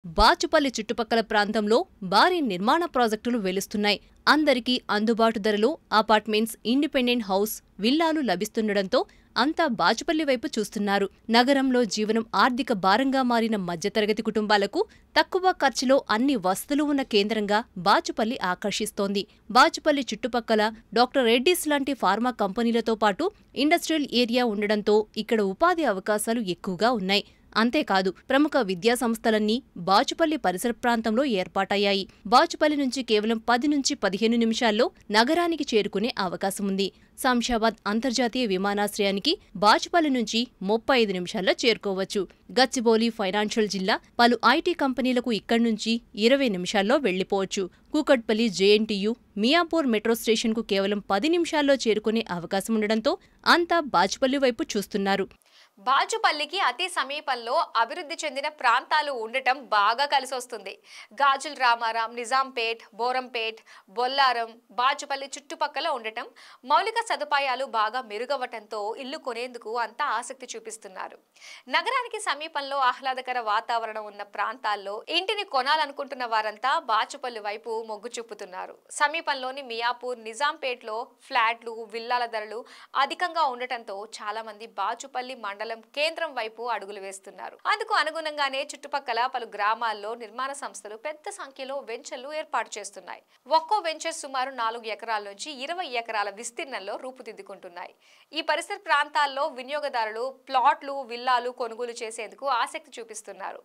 బాచుపల్లి చుట్టుపక్కల ప్రాంతంలో భారీ నిర్మాణ ప్రాజెక్టులు వెలుస్తున్నాయి. అందరికీ అందుబాటు ధరలో అపార్ట్మెంట్స్, ఇండిపెండెంట్ హౌస్, విల్లాలు లభిస్తుండటంతో అంతా బాచుపల్లి వైపు చూస్తున్నారు. నగరంలో జీవనం ఆర్థిక భారంగా మారిన మధ్యతరగతి కుటుంబాలకు తక్కువ ఖర్చులో అన్ని వసతులు ఉన్న కేంద్రంగా బాచుపల్లి ఆకర్షిస్తోంది. బాచుపల్లి చుట్టుపక్కల డాక్టర్ రెడ్డీస్ లాంటి ఫార్మా కంపెనీలతో పాటు ఇండస్ట్రియల్ ఏరియా ఉండడంతో ఇక్కడ ఉపాధి అవకాశాలు ఎక్కువగా ఉన్నాయి. అంతేకాదు, ప్రముఖ విద్యా సంస్థలన్నీ బాచుపల్లి పరిసర ప్రాంతంలో ఏర్పాటయ్యాయి. బాచుపల్లి నుంచి కేవలం 10 నుంచి 15 నిమిషాల్లో నగరానికి చేరుకునే అవకాశముంది. శంషాబాద్ అంతర్జాతీయ విమానాశ్రయానికి బాచుపల్లి నుంచి 35 నిమిషాల్లో చేరుకోవచ్చు. గచ్చిబౌలి ఫైనాన్షియల్ జిల్లా, పలు ఐటీ కంపెనీలకు ఇక్కడి నుంచి 20 నిమిషాల్లో వెళ్లిపోవచ్చు. కూకట్పల్లి జేఎన్టీయూ, మియాపూర్ మెట్రో స్టేషన్కు కేవలం 10 నిమిషాల్లో చేరుకునే అవకాశముండడంతో అంతా బాచుపల్లి వైపు చూస్తున్నారు. బాచుపల్లికి అతి సమీపంలో అభివృద్ధి చెందిన ప్రాంతాలు ఉండటం బాగా కలిసొస్తుంది. గాజుల్ రామారాం, నిజాంపేట్, బోరంపేట్, బొల్లారం, బాచుపల్లి చుట్టుపక్కల ఉండటం, మౌలిక సదుపాయాలు బాగా మెరుగవటంతో ఇల్లు కొనేందుకు అంతా ఆసక్తి చూపిస్తున్నారు. నగరానికి సమీపంలో ఆహ్లాదకర వాతావరణం ఉన్న ప్రాంతాల్లో ఇంటిని కొనాలనుకుంటున్న వారంతా బాచుపల్లి వైపు మొగ్గు చూపుతున్నారు. సమీపంలోని మియాపూర్, నిజాంపేట్లో ఫ్లాట్లు, విల్లాల ధరలు అధికంగా ఉండటంతో చాలా మంది బాచుపల్లి మండలం కేంద్రం వైపు అడుగులు వేస్తున్నారు. అందుకు అనుగుణంగానే చుట్టుపక్కల పలు గ్రామాల్లో నిర్మాణ సంస్థలు పెద్ద సంఖ్యలో వెంచర్లు ఏర్పాటు చేస్తున్నాయి. ఒక్కో వెంచర్ సుమారు 4 ఎకరాల నుంచి 20 ఎకరాల విస్తీర్ణంలో రూపుదిద్దుకుంటున్నాయి. ఈ పరిసర ప్రాంతాల్లో వినియోగదారులు ప్లాట్లు, విల్లాలు కొనుగోలు చేసేందుకు ఆసక్తి చూపిస్తున్నారు.